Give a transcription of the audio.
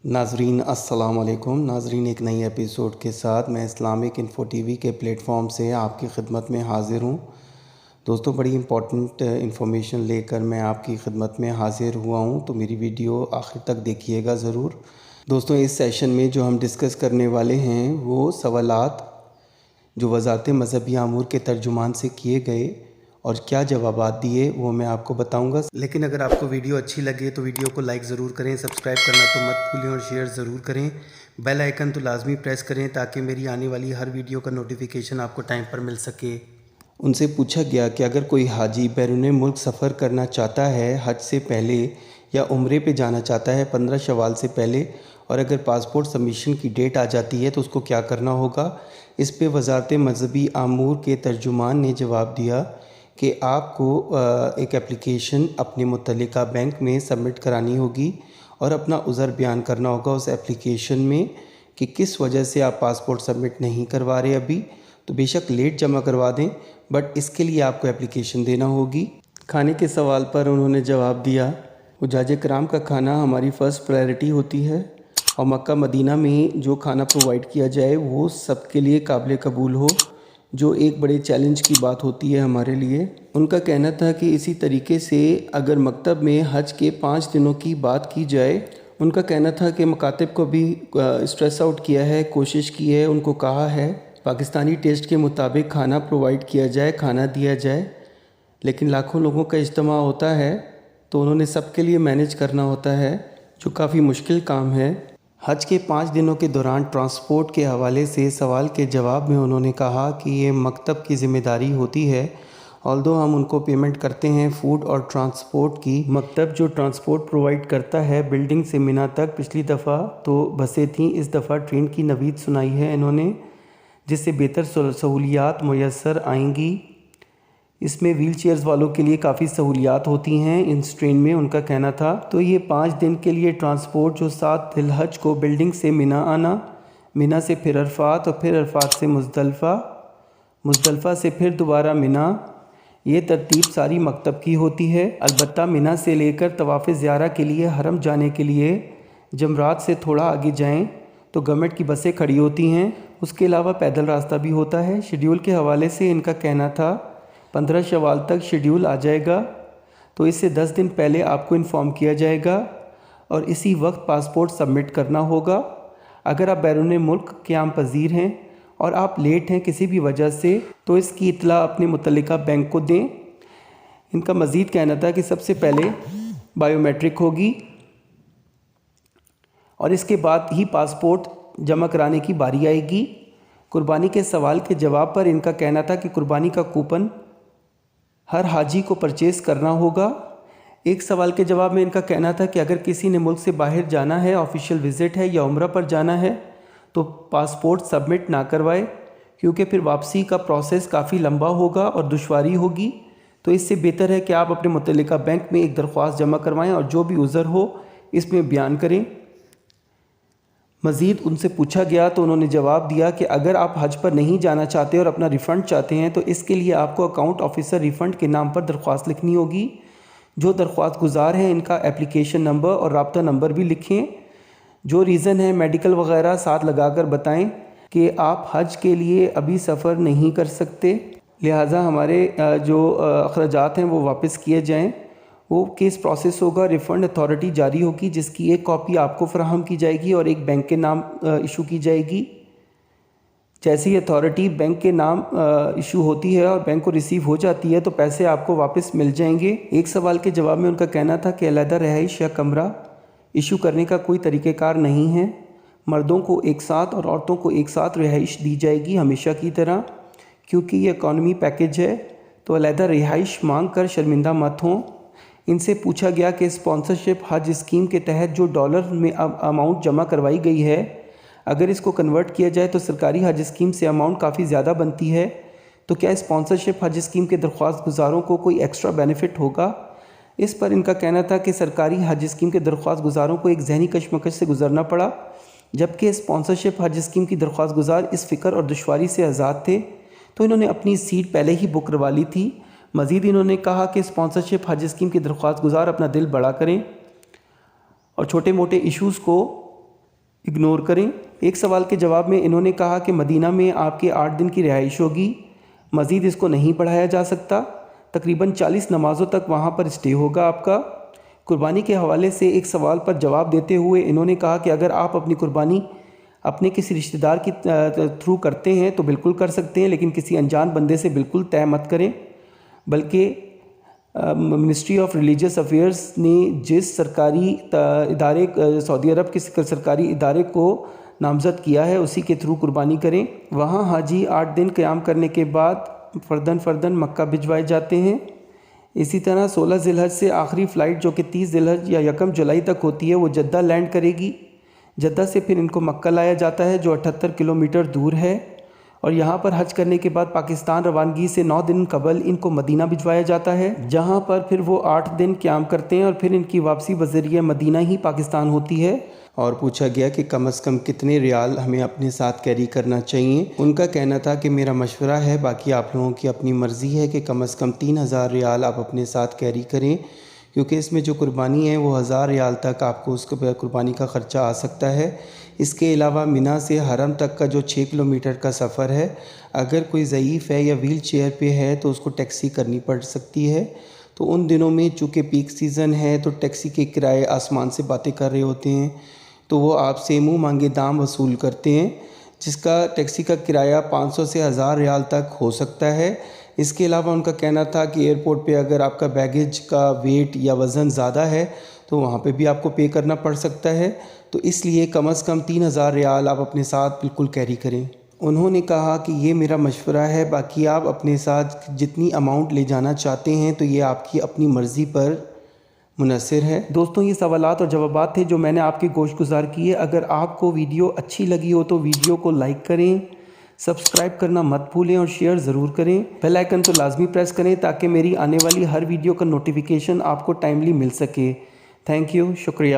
नाजरीन अस्सलाम वालेकुम। नाजरीन, एक नई एपिसोड के साथ मैं इस्लामिक इन्फो टीवी के प्लेटफॉर्म से आपकी खिदमत में हाज़िर हूँ। दोस्तों, बड़ी इम्पोर्टेंट इन्फॉर्मेशन लेकर मैं आपकी खिदमत में हाज़िर हुआ हूँ, तो मेरी वीडियो आखिर तक देखिएगा ज़रूर। दोस्तों, इस सेशन में जो हम डिस्कस करने वाले हैं वो सवालात जो वज़ारत मज़हबी अमूर के तर्जुमान से किए गए और क्या जवाबात दिए वो मैं आपको बताऊंगा। लेकिन अगर आपको वीडियो अच्छी लगे तो वीडियो को लाइक ज़रूर करें, सब्सक्राइब करना तो मत भूलें और शेयर ज़रूर करें। बेल आइकन तो लाजमी प्रेस करें ताकि मेरी आने वाली हर वीडियो का नोटिफिकेशन आपको टाइम पर मिल सके। उनसे पूछा गया कि अगर कोई हाजी बैरून मुल्क सफ़र करना चाहता है हज से पहले या उम्रे पे जाना चाहता है 15 शवाल से पहले, और अगर पासपोर्ट सबमिशन की डेट आ जाती है तो उसको क्या करना होगा। इस पे वज़ारत मज़हबी अमूर के तर्जुमान ने जवाब दिया कि आपको एक एप्लीकेशन अपने मुतल्लिका बैंक में सबमिट करानी होगी और अपना उज़र बयान करना होगा उस एप्लीकेशन में कि किस वजह से आप पासपोर्ट सबमिट नहीं करवा रहे अभी। तो बेशक लेट जमा करवा दें, बट इसके लिए आपको एप्लीकेशन देना होगी। खाने के सवाल पर उन्होंने जवाब दिया, हुज्जाज किराम का खाना हमारी फ़र्स्ट प्रायोरिटी होती है और मक्का मदीना में जो खाना प्रोवाइड किया जाए वो सबके लिए काबिल कबूल हो, जो एक बड़े चैलेंज की बात होती है हमारे लिए। उनका कहना था कि इसी तरीके से अगर मकतब में हज के 5 दिनों की बात की जाए, उनका कहना था कि मकातिब को भी स्ट्रेस आउट किया है, कोशिश की है, उनको कहा है पाकिस्तानी टेस्ट के मुताबिक खाना प्रोवाइड किया जाए, खाना दिया जाए, लेकिन लाखों लोगों का इज्तिमा होता है तो उन्होंने सबके लिए मैनेज करना होता है, जो काफ़ी मुश्किल काम है। हज के 5 दिनों के दौरान ट्रांसपोर्ट के हवाले से सवाल के जवाब में उन्होंने कहा कि ये मकतब की ज़िम्मेदारी होती है, ऑल्दो हम उनको पेमेंट करते हैं फ़ूड और ट्रांसपोर्ट की। मकतब जो ट्रांसपोर्ट प्रोवाइड करता है बिल्डिंग से मिना तक, पिछली दफ़ा तो बसें थीं, इस दफ़ा ट्रेन की नवीद सुनाई है इन्होंने, जिससे बेहतर सहूलियात मुयस्सर आएंगी। इसमें व्हील चेयर्स वालों के लिए काफ़ी सहूलियात होती हैं इस ट्रेन में, उनका कहना था। तो ये 5 दिन के लिए ट्रांसपोर्ट जो 7 ज़िलहज को बिल्डिंग से मिना आना, मिना से फिर अरफात और फिर अरफात से मुज़दलिफ़ा, मुज़दलिफ़ा से फिर दोबारा मिना, ये तरतीब सारी मकतब की होती है। अलबत्ता मिना से लेकर तवाफ़ ज़ियारा के लिए हरम जाने के लिए जमरात से थोड़ा आगे जाएं तो गवर्नमेंट की बसें खड़ी होती हैं, उसके अलावा पैदल रास्ता भी होता है। शेड्यूल के हवाले से इनका कहना था 15 शवाल तक शेड्यूल आ जाएगा, तो इससे 10 दिन पहले आपको इन्फॉर्म किया जाएगा और इसी वक्त पासपोर्ट सबमिट करना होगा। अगर आप बैरून मुल्क क़याम पज़ीर हैं और आप लेट हैं किसी भी वजह से तो इसकी इत्तला अपने मुतल्लिका बैंक को दें। इनका मज़ीद कहना था कि सबसे पहले बायोमेट्रिक होगी और इसके बाद ही पासपोर्ट जमा कराने की बारी आएगी। कुर्बानी के सवाल के जवाब पर इनका कहना था कि कुर्बानी का कूपन हर हाजी को परचेज़ करना होगा। एक सवाल के जवाब में इनका कहना था कि अगर किसी ने मुल्क से बाहर जाना है, ऑफिशियल विज़िट है या उम्रा पर जाना है, तो पासपोर्ट सबमिट ना करवाए, क्योंकि फिर वापसी का प्रोसेस काफ़ी लंबा होगा और दुश्वारी होगी। तो इससे बेहतर है कि आप अपने मुतल्लिका बैंक में एक दरख्वास्त जमा करवाएं और जो भी उज़र हो इसमें बयान करें। मज़ीद उनसे पूछा गया तो उन्होंने जवाब दिया कि अगर आप हज पर नहीं जाना चाहते और अपना रिफ़ंड चाहते हैं तो इसके लिए आपको अकाउंट ऑफिसर रिफ़ंड के नाम पर दरख्वास्त लिखनी होगी। जो दरख्वास्त गुजार हैं इनका एप्लीकेशन नंबर और राब्ता नंबर भी लिखें। जो रीज़न है मेडिकल वगैरह साथ लगाकर बताएं कि आप हज के लिए अभी सफ़र नहीं कर सकते, लिहाजा हमारे जो अखराजात हैं वो वापस किए जाएँ। वो केस प्रोसेस होगा, रिफ़ंड अथॉरिटी जारी होगी जिसकी एक कॉपी आपको फ़राहम की जाएगी और एक बैंक के नाम इशू की जाएगी। जैसे ही अथॉरिटी बैंक के नाम इशू होती है और बैंक को रिसीव हो जाती है तो पैसे आपको वापस मिल जाएंगे। एक सवाल के जवाब में उनका कहना था कि अलहदा रहाइश या कमरा इशू करने का कोई तरीक़ेकार नहीं है, मर्दों को एक साथ और औरतों को एक साथ रिहाइश दी जाएगी हमेशा की तरह, क्योंकि ये इकॉनमी पैकेज है, तो अलहदा रिहाइश मांग कर शर्मिंदा मत हों। इनसे पूछा गया कि स्पॉन्सरशिप हज स्कीम के तहत जो डॉलर में अमाउंट जमा करवाई गई है, अगर इसको कन्वर्ट किया जाए तो सरकारी हज स्कीम से अमाउंट काफ़ी ज़्यादा बनती है, तो क्या स्पॉन्सरशिप हज स्कीम के दरख्वास्त गुजारों को कोई एक्स्ट्रा बेनिफिट होगा। इस पर इनका कहना था कि सरकारी हज स्कीम के दरख्वास्त गुजारों को एक जहनी कशमकश से गुजरना पड़ा, जबकि स्पॉन्सरशिप हज स्कीम की दरख्वास्त गुजार इस फ़िक्र और दुश्वारी से आज़ाद थे, तो इन्होंने अपनी सीट पहले ही बुक करवा ली थी। मज़ीद इन्होंने कहा कि स्पॉन्सरशिप हज स्कीम की दरख्वास्त गुजार अपना दिल बड़ा करें और छोटे मोटे इश्यूज़ को اگنور کریں۔ ایک سوال کے جواب میں انہوں نے کہا کہ مدینہ میں آپ کے 8 دن کی رہائش ہوگی، مزید اس کو نہیں بڑھایا جا سکتا، تقریباً 40 نمازوں تک وہاں پر اسٹے ہوگا آپ کا۔ قربانی کے حوالے سے ایک سوال پر جواب دیتے ہوئے انہوں نے کہا کہ اگر آپ اپنی قربانی اپنے کسی رشتہ دار کی تھرو کرتے ہیں تو بالکل کر سکتے ہیں، لیکن کسی انجان بندے سے بالکل طے مت کریں، بلکہ منسٹری آف ریلیجیس افیئرز نے جس سرکاری ادارے سعودی عرب کے سرکاری ادارے کو نامزد کیا ہے اسی کے تھرو قربانی کریں۔ وہاں حاجی 8 دن قیام کرنے کے بعد فرداً مکہ بھجوائے جاتے ہیں۔ اسی طرح 16 ذی الحج سے آخری فلائٹ جو کہ 30 ذی الحج یا 1 جولائی تک ہوتی ہے وہ جدہ لینڈ کرے گی۔ جدہ سے پھر ان کو مکہ لایا جاتا ہے جو 78 کلومیٹر دور ہے، اور یہاں پر حج کرنے کے بعد پاکستان روانگی سے 9 دن قبل ان کو مدینہ بھجوایا جاتا ہے، جہاں پر پھر وہ 8 دن قیام کرتے ہیں اور پھر ان کی واپسی بذریعہ مدینہ ہی پاکستان ہوتی ہے۔ اور پوچھا گیا کہ کم از کم کتنے ریال ہمیں اپنے ساتھ کیری کرنا چاہیے۔ ان کا کہنا تھا کہ میرا مشورہ ہے، باقی آپ لوگوں کی اپنی مرضی ہے، کہ کم از کم 3000 ریال آپ اپنے ساتھ کیری کریں، کیونکہ اس میں جو قربانی ہے وہ 1000 ریال تک آپ کو اس قربانی کا خرچہ آ سکتا ہے۔ اس کے علاوہ منی سے حرم تک کا جو 6 کلومیٹر کا سفر ہے، اگر کوئی ضعیف ہے یا ویل چیئر پہ ہے تو اس کو ٹیکسی کرنی پڑ سکتی ہے۔ تو ان دنوں میں چونکہ پیک سیزن ہے تو ٹیکسی کے کرائے آسمان سے باتیں کر رہے ہوتے ہیں، تو وہ آپ سے منہ مانگے دام وصول کرتے ہیں، جس کا ٹیکسی کا کرایہ 500 سے 1000 ریال تک ہو سکتا ہے۔ اس کے علاوہ ان کا کہنا تھا کہ ایئرپورٹ پہ اگر آپ کا بیگیج کا ویٹ یا وزن زیادہ ہے تو وہاں پہ بھی آپ کو پے کرنا پڑ سکتا ہے، تو اس لیے کم از کم 3000 ریال آپ اپنے ساتھ بالکل کیری کریں۔ انہوں نے کہا کہ یہ میرا مشورہ ہے، باقی آپ اپنے ساتھ جتنی اماؤنٹ لے جانا چاہتے ہیں تو یہ آپ کی اپنی مرضی پر منحصر ہے۔ دوستوں، یہ سوالات اور جوابات تھے جو میں نے آپ کی گوش گزار کیے۔ اگر آپ کو ویڈیو اچھی لگی ہو تو ویڈیو کو لائک کریں، سبسکرائب کرنا مت بھولیں اور شیئر ضرور کریں۔ بیل آئیکن کو لازمی پریس کریں تاکہ میری آنے والی ہر ویڈیو کا نوٹیفیکیشن آپ کو ٹائملی مل سکے۔ تھینک یو، شکریہ۔